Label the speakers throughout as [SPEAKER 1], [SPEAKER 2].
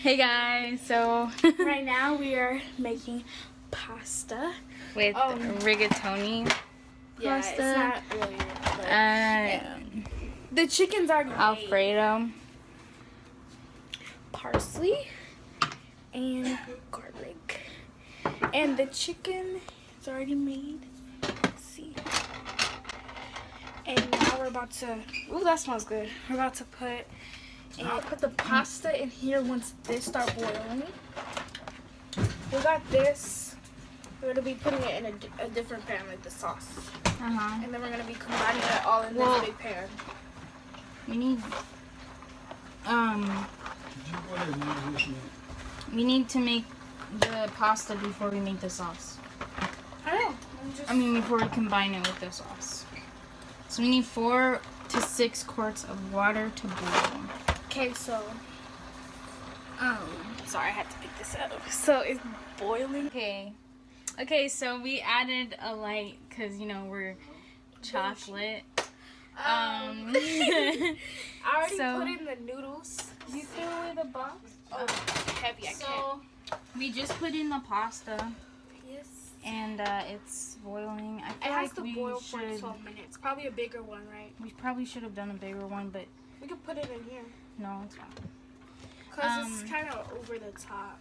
[SPEAKER 1] Hey guys, so
[SPEAKER 2] Right now we are making pasta
[SPEAKER 1] with rigatoni
[SPEAKER 2] yeah,
[SPEAKER 1] pasta,
[SPEAKER 2] it's not really the chicken's already
[SPEAKER 1] Alfredo,
[SPEAKER 2] made. Parsley and garlic, and the chicken is already made. Let's see. And now we're about to. Ooh, that smells good. We're about to put the pasta in here once this start boiling. We got this. We're gonna be putting it in a different pan, like the sauce. And then we're gonna be combining it all in this big pan.
[SPEAKER 1] We need to make the pasta before we make the sauce.
[SPEAKER 2] I know.
[SPEAKER 1] Before we combine it with the sauce. So we need 4 to 6 quarts of water to boil.
[SPEAKER 2] Okay, so sorry, I had to pick this up. So it's boiling.
[SPEAKER 1] Okay, so we added a light because we're chocolate.
[SPEAKER 2] I already put in the noodles.
[SPEAKER 1] You threw away the box?
[SPEAKER 2] Oh, heavy. I can't.
[SPEAKER 1] We just put in the pasta.
[SPEAKER 2] Yes.
[SPEAKER 1] And it's boiling. I
[SPEAKER 2] It
[SPEAKER 1] feel
[SPEAKER 2] has
[SPEAKER 1] like
[SPEAKER 2] to
[SPEAKER 1] we
[SPEAKER 2] boil for
[SPEAKER 1] should.
[SPEAKER 2] 12 minutes. Probably a bigger one, right?
[SPEAKER 1] We probably should have done a bigger one, but
[SPEAKER 2] We could put it in here.
[SPEAKER 1] no, it's fine.
[SPEAKER 2] Because it's kind of over the top.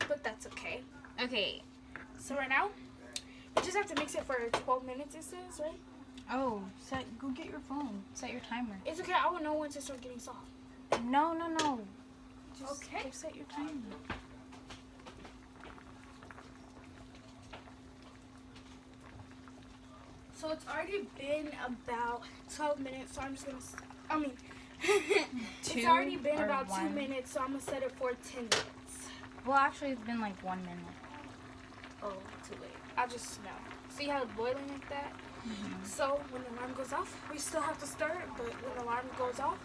[SPEAKER 2] But that's okay.
[SPEAKER 1] Okay.
[SPEAKER 2] So right now, you just have to mix it for 12 minutes, it says, right?
[SPEAKER 1] Oh, go get your phone. Set your timer.
[SPEAKER 2] It's okay. I will know when to start getting soft.
[SPEAKER 1] No. Just
[SPEAKER 2] Okay.
[SPEAKER 1] Go set your timer.
[SPEAKER 2] So it's already been about 12 minutes, so I'm just going to... it's already been about 2 minutes, so I'm going to set it for 10 minutes.
[SPEAKER 1] Well, actually, it's been like 1 minute.
[SPEAKER 2] Oh, too late. I'll just smell. See how it's boiling like that? So when the alarm goes off, we still have to stir it, but when the alarm goes off,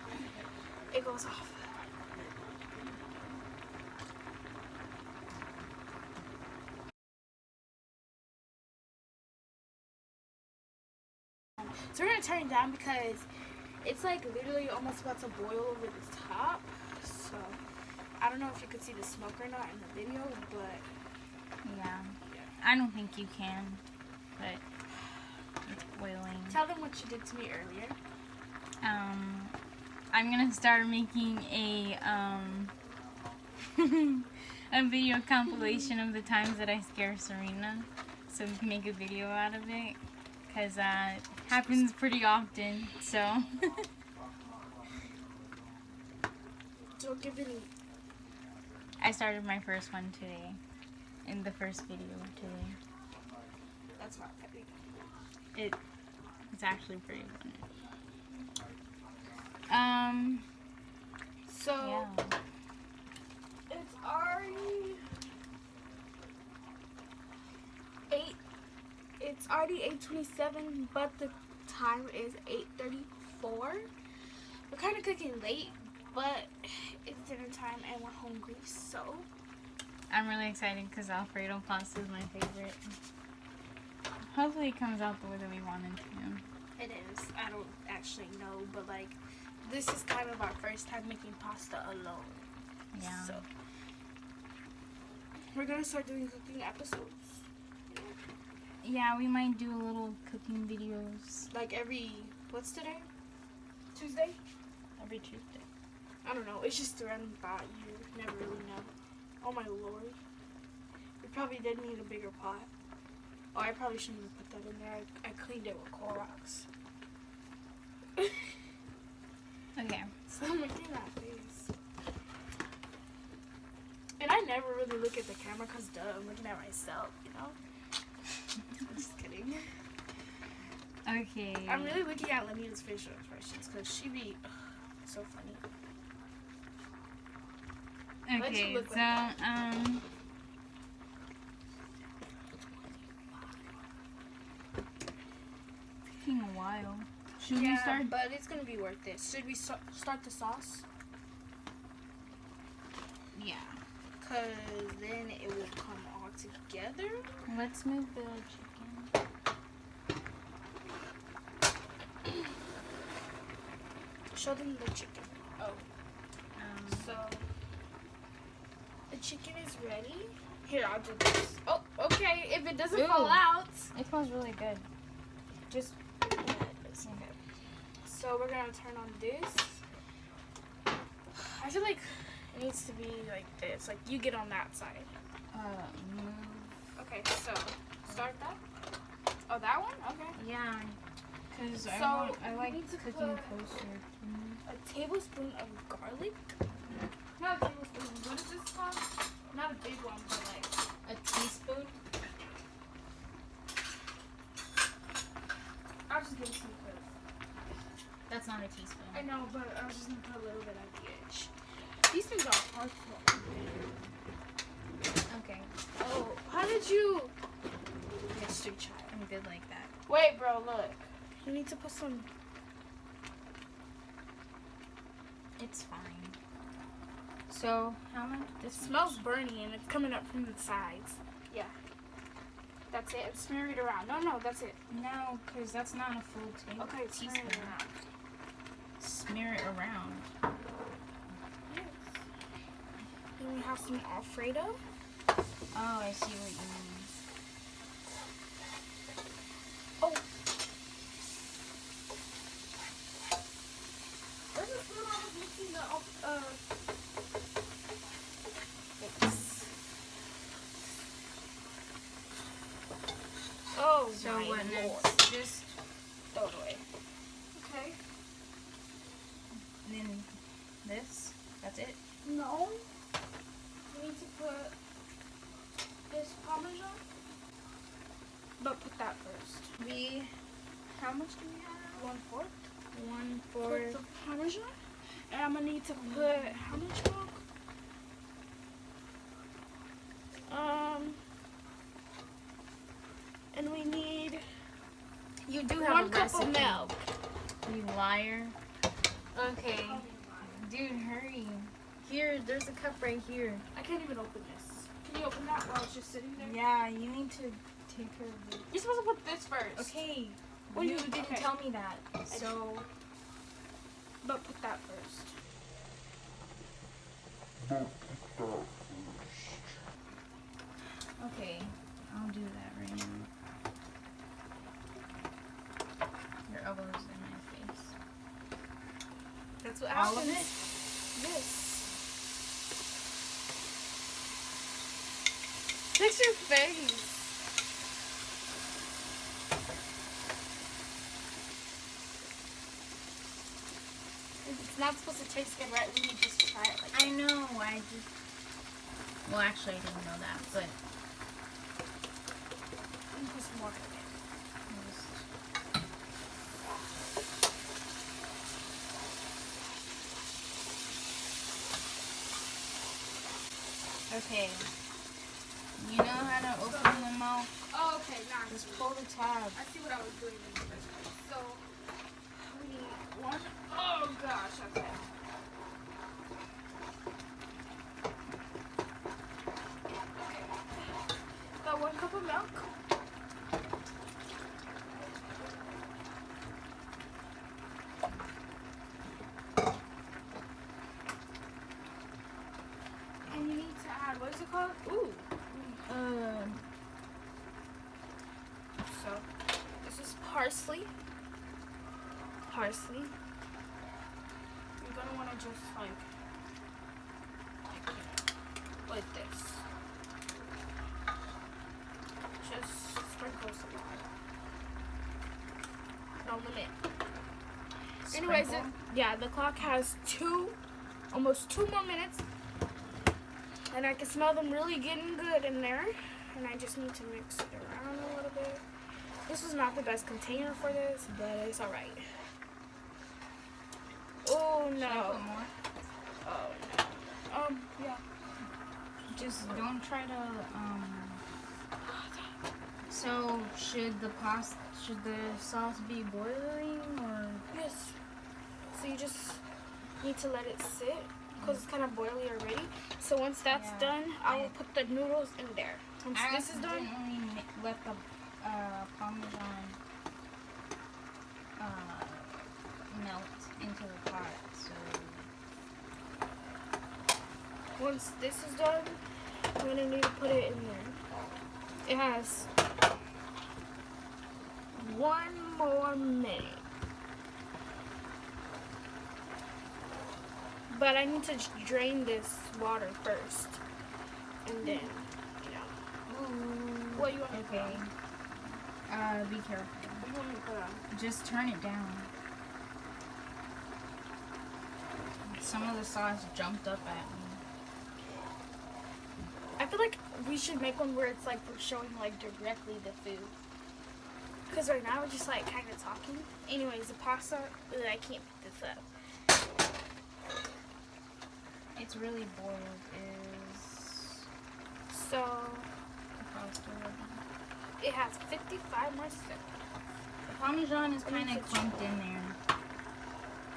[SPEAKER 2] it goes off. So we're going to turn it down because it's like literally almost about to boil over the top. So I don't know if you could see the smoke or not in the video, but
[SPEAKER 1] yeah. I don't think you can, but it's boiling.
[SPEAKER 2] Tell them what you did to me earlier.
[SPEAKER 1] I'm gonna start making a a video compilation of the times that I scare Serena, so we can make a video out of it, because that happens pretty often. So
[SPEAKER 2] Don't give any.
[SPEAKER 1] I started my first one today, in the first video today.
[SPEAKER 2] That's not funny.
[SPEAKER 1] It's actually pretty funny.
[SPEAKER 2] So
[SPEAKER 1] yeah.
[SPEAKER 2] it's already 8:27, but the time is 8:34. We're kind of cooking late, but it's dinner time and we're hungry, so
[SPEAKER 1] I'm really excited because Alfredo pasta is my favorite. Hopefully it comes out the way that we want it to.
[SPEAKER 2] it is. I don't actually know, but like this is kind of our first time making pasta alone.
[SPEAKER 1] Yeah.
[SPEAKER 2] So we're gonna start doing cooking episodes.
[SPEAKER 1] Yeah, we might do little cooking videos.
[SPEAKER 2] Like what's today? Tuesday?
[SPEAKER 1] Every Tuesday.
[SPEAKER 2] I don't know. It's just a random thought. You never really know. Oh my lord. We probably did need a bigger pot. Oh, I probably shouldn't have put that in there. I cleaned it with Clorox.
[SPEAKER 1] Okay.
[SPEAKER 2] So I'm making that face. And I never really look at the camera because duh, I'm looking at myself, you know? I'm just kidding.
[SPEAKER 1] Okay.
[SPEAKER 2] I'm really looking at Lanita's facial expressions because she be so funny.
[SPEAKER 1] Okay,
[SPEAKER 2] look
[SPEAKER 1] so,
[SPEAKER 2] like
[SPEAKER 1] taking a while. Should we
[SPEAKER 2] yeah,
[SPEAKER 1] start?
[SPEAKER 2] but it's gonna be worth it. Should we start the sauce?
[SPEAKER 1] Yeah.
[SPEAKER 2] Because then it will come all together.
[SPEAKER 1] Let's move the chicken.
[SPEAKER 2] Show them the chicken. Oh. So The chicken is ready. Here, I'll do this. Oh, okay. If it doesn't
[SPEAKER 1] Ooh.
[SPEAKER 2] fall out,
[SPEAKER 1] It smells really good.
[SPEAKER 2] just okay. So we're gonna turn on this. I feel like it needs to be like this. Like you get on that side.
[SPEAKER 1] Move.
[SPEAKER 2] Okay, so start that. Oh, that one? Okay.
[SPEAKER 1] Yeah. Because
[SPEAKER 2] So,
[SPEAKER 1] I like
[SPEAKER 2] we need to
[SPEAKER 1] cooking
[SPEAKER 2] put-
[SPEAKER 1] kosher.
[SPEAKER 2] A tablespoon of garlic. Not a tablespoon. What is this called? Not a big one, but like
[SPEAKER 1] A teaspoon?
[SPEAKER 2] I'll just give it some good.
[SPEAKER 1] That's not a teaspoon.
[SPEAKER 2] I know, but I was just gonna put a little bit at the edge. These things are hard to open.
[SPEAKER 1] Okay.
[SPEAKER 2] Oh, how did you? Mystery child.
[SPEAKER 1] I'm good like that.
[SPEAKER 2] Wait, bro, look. You need to put some.
[SPEAKER 1] It's fine. So, how much?
[SPEAKER 2] It smells burny and it's coming up from the sides. Yeah. That's it. Smear it around. No, that's it.
[SPEAKER 1] No, because that's not a full tablespoon.
[SPEAKER 2] Okay, smear it around.
[SPEAKER 1] Smear it around.
[SPEAKER 2] Yes. Then we have some Alfredo.
[SPEAKER 1] Oh, I see what you mean.
[SPEAKER 2] Oh. Where's the spoon I was mixing the Oh,
[SPEAKER 1] So
[SPEAKER 2] my
[SPEAKER 1] what
[SPEAKER 2] Lord.
[SPEAKER 1] next? Just
[SPEAKER 2] Throw it away. Okay.
[SPEAKER 1] then this. That's it.
[SPEAKER 2] No. We need to put this Parmesan. But put that first.
[SPEAKER 1] How much do we have?
[SPEAKER 2] 1/4.
[SPEAKER 1] 1/4.
[SPEAKER 2] Put the Parmesan. And I'm gonna need to put how much milk? And we need
[SPEAKER 1] You do have
[SPEAKER 2] 1
[SPEAKER 1] a
[SPEAKER 2] cup
[SPEAKER 1] recipe.
[SPEAKER 2] of milk.
[SPEAKER 1] You liar. Okay. Dude, hurry. Here, there's a cup right here.
[SPEAKER 2] I can't even open this. Can you open that while it's just sitting there?
[SPEAKER 1] Yeah, you need to take care of it.
[SPEAKER 2] You're supposed to put this first.
[SPEAKER 1] Okay.
[SPEAKER 2] Well,
[SPEAKER 1] you
[SPEAKER 2] you-
[SPEAKER 1] didn't
[SPEAKER 2] okay.
[SPEAKER 1] tell me that. So,
[SPEAKER 2] But put that first.
[SPEAKER 1] okay. I'll do that right now. Your elbow's in my face.
[SPEAKER 2] That's what
[SPEAKER 1] All of
[SPEAKER 2] happens.
[SPEAKER 1] it?
[SPEAKER 2] Yes. Fix your face. It's not supposed to taste good, right? We need to just try it like
[SPEAKER 1] I know. I just. Well, actually, I didn't know that, but.
[SPEAKER 2] put some more in it.
[SPEAKER 1] Okay. You know how to open the mouth?
[SPEAKER 2] Oh, okay, nice.
[SPEAKER 1] Just pull the tab.
[SPEAKER 2] I see what I was doing in the first place. So, we need one. Oh gosh, okay. Got 1 cup of milk. And you need to add, what is it called? Ooh. So, this is parsley. Parsley. You're gonna want to just like this. Just sprinkle some on. No limit. Anyways,
[SPEAKER 1] Sprinkle?
[SPEAKER 2] yeah, the clock has almost 2 more minutes. And I can smell them really getting good in there. And I just need to mix it around a little bit. This was not the best container for this, but it's alright. Oh
[SPEAKER 1] Should I
[SPEAKER 2] no.
[SPEAKER 1] put more?
[SPEAKER 2] Oh no. Yeah.
[SPEAKER 1] Just don't try to, So, should the sauce be boiling, or?
[SPEAKER 2] Yes. So you just need to let it sit because it's kind of boily already. So once that's
[SPEAKER 1] Yeah.
[SPEAKER 2] done, I will put the noodles in there. Once
[SPEAKER 1] I
[SPEAKER 2] this is done,
[SPEAKER 1] accidentally let the Parmesan melt into the pot, so
[SPEAKER 2] once this is done, I'm gonna need to put it in there. It has 1 more minute. But I need to drain this water first. And then, you know.
[SPEAKER 1] Ooh.
[SPEAKER 2] What you want me to put
[SPEAKER 1] Okay.
[SPEAKER 2] on?
[SPEAKER 1] Be careful.
[SPEAKER 2] What do you want me to put on?
[SPEAKER 1] Just turn it down. Some of the sauce jumped up at me.
[SPEAKER 2] I feel like we should make one where it's like we're showing like directly the food. Because right now we're just like kind of talking. Anyways, the pasta, I can't pick this up.
[SPEAKER 1] It's really boiled. Is
[SPEAKER 2] So
[SPEAKER 1] the pasta ready?
[SPEAKER 2] it has 55 more seconds.
[SPEAKER 1] The Parmesan is kind of clumped in there.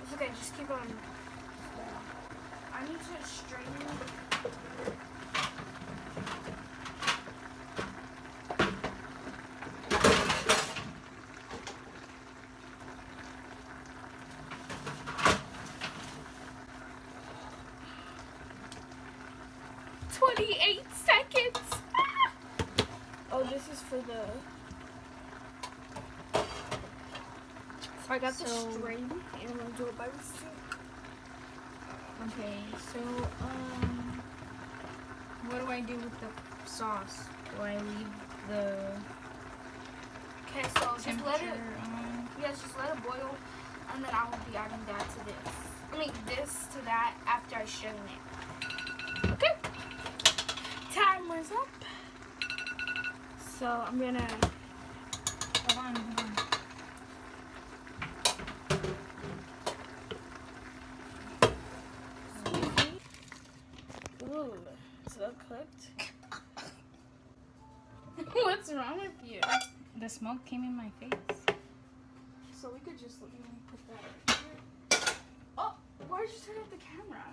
[SPEAKER 2] It's okay, just keep on. I need to strain. 28 seconds. Ah! Oh, this is for the. So I got the strain, and I'm gonna do it by the sink.
[SPEAKER 1] Okay, so what do I do with the sauce? Do I leave the
[SPEAKER 2] Okay, so just let
[SPEAKER 1] temperature
[SPEAKER 2] it.
[SPEAKER 1] on?
[SPEAKER 2] Yes, just let it boil, and then I will be adding that to this. I mean, this to that after I strain it. Okay. Timer's up. So I'm gonna.
[SPEAKER 1] Hold on, hold on.
[SPEAKER 2] Ooh, so cooked. What's wrong with you?
[SPEAKER 1] The smoke came in my face.
[SPEAKER 2] So we could just let me put that right here. Oh, why did you turn off the camera?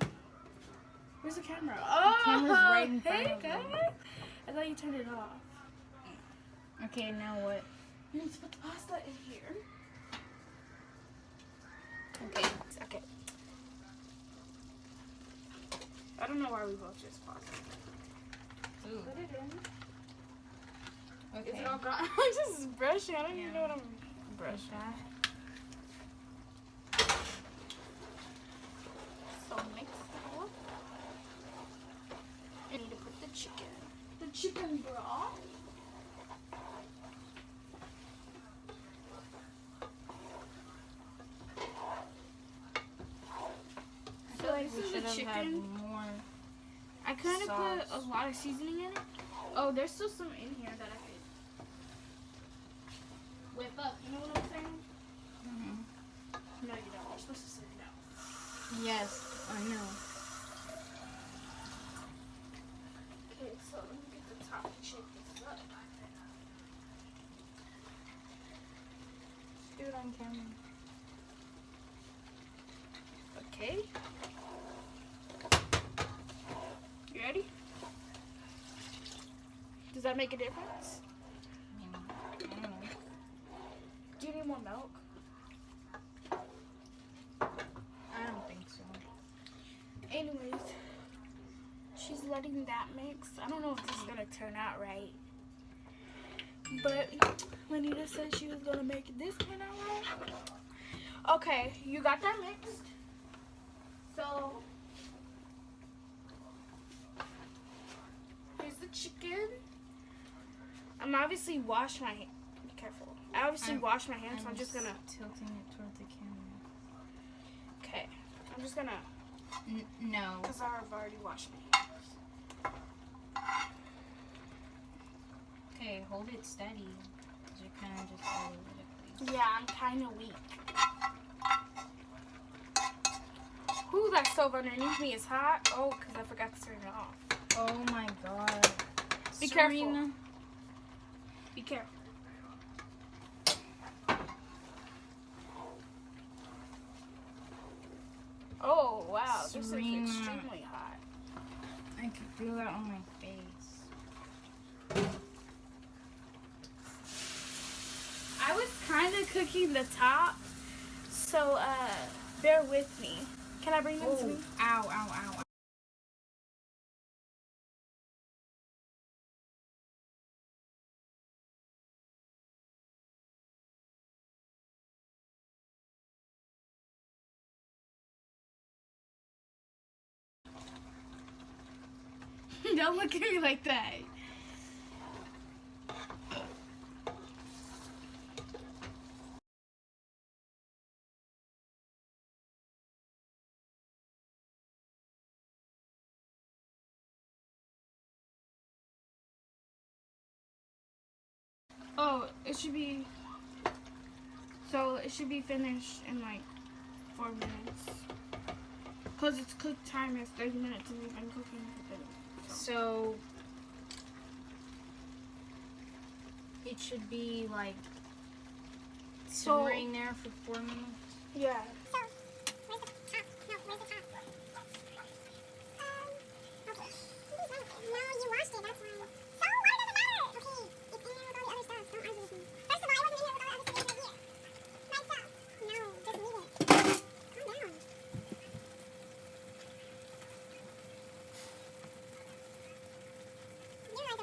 [SPEAKER 2] Where's the camera? Oh,
[SPEAKER 1] camera's right in front
[SPEAKER 2] hey
[SPEAKER 1] of me.
[SPEAKER 2] guys. I thought you turned it off.
[SPEAKER 1] Okay, now what?
[SPEAKER 2] You need to put the pasta in here.
[SPEAKER 1] Okay.
[SPEAKER 2] Okay. I don't know why we both just paused.
[SPEAKER 1] Ooh.
[SPEAKER 2] Put it in.
[SPEAKER 1] Okay.
[SPEAKER 2] Is it all gone? I'm just brushing. I don't even know what I'm brushing. So mix it up. I need to put the chicken. The chicken broth.
[SPEAKER 1] I feel like
[SPEAKER 2] this
[SPEAKER 1] we
[SPEAKER 2] is
[SPEAKER 1] should
[SPEAKER 2] the
[SPEAKER 1] have had
[SPEAKER 2] chicken.
[SPEAKER 1] more.
[SPEAKER 2] I kind of put
[SPEAKER 1] sauce.
[SPEAKER 2] a lot of seasoning in it. Oh, there's still some in here that I could whip up. You know what I'm saying?
[SPEAKER 1] Mhm.
[SPEAKER 2] No, you don't. You're supposed to say no.
[SPEAKER 1] Yes, I know.
[SPEAKER 2] Okay, so let me get the top and shake this up.
[SPEAKER 1] Do it on camera.
[SPEAKER 2] Okay. You ready? Does that make a difference?
[SPEAKER 1] I don't know.
[SPEAKER 2] Do you need more milk?
[SPEAKER 1] I don't think so.
[SPEAKER 2] Anyways, she's letting that mix. I don't know if this is gonna turn out right, but Lanita said she was gonna make this turn out right. Okay, you got that mixed. So here's the chicken. I'm obviously wash my hand. Be careful. I obviously wash my hands, so I'm just gonna.
[SPEAKER 1] Tilting it toward the camera.
[SPEAKER 2] Okay, I'm just gonna.
[SPEAKER 1] No.
[SPEAKER 2] Cause I've already washed my hands.
[SPEAKER 1] Okay, hold it steady. 'Cause you're kind of just all over the place.
[SPEAKER 2] Yeah, I'm kind of weak. Ooh, that stove underneath me is hot. Oh, because I forgot to turn it off.
[SPEAKER 1] Oh my god.
[SPEAKER 2] Be
[SPEAKER 1] Serena.
[SPEAKER 2] careful. Be careful. Oh, wow.
[SPEAKER 1] Serena.
[SPEAKER 2] This is extremely hot.
[SPEAKER 1] I could feel that on my face.
[SPEAKER 2] I was kind of cooking the top, so bear with me. Can I bring them to me?
[SPEAKER 1] Ow, ow, ow.
[SPEAKER 2] Don't look at me like that. Oh, it should be. So it should be finished in like 4 minutes. Cause its cook time is 30 minutes and we've been cooking for 30 minutes.
[SPEAKER 1] So it should be like simmering there for 4 minutes.
[SPEAKER 2] Yeah.
[SPEAKER 3] So, where's the top? No, where's the top? Okay. No, you washed it, that's why. So, why does it matter? Okay, it's in there with all the other stuff. Don't argue with me. First of all, it wasn't in there with all the other stuff. It was right here. By itself. No, just leave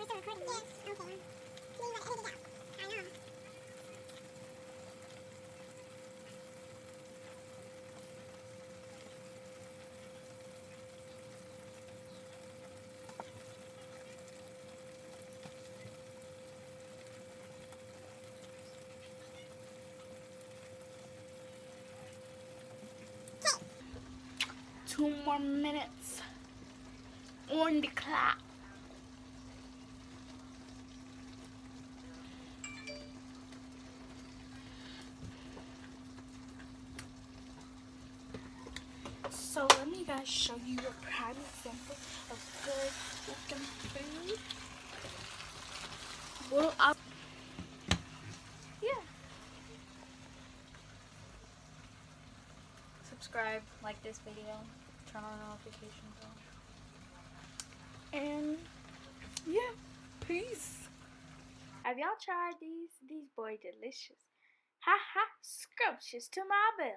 [SPEAKER 3] it. Calm down. You realize we're still recording, right? Yes. Okay. You gotta edit it out. I know.
[SPEAKER 2] 2 more minutes on the clock. So let me guys show you a prime example of good cooking food. Well, yeah.
[SPEAKER 1] Subscribe, like this video, turn on notifications on.
[SPEAKER 2] And yeah, peace. Have y'all tried these? These boy delicious. Ha ha, scrumptious to my belly.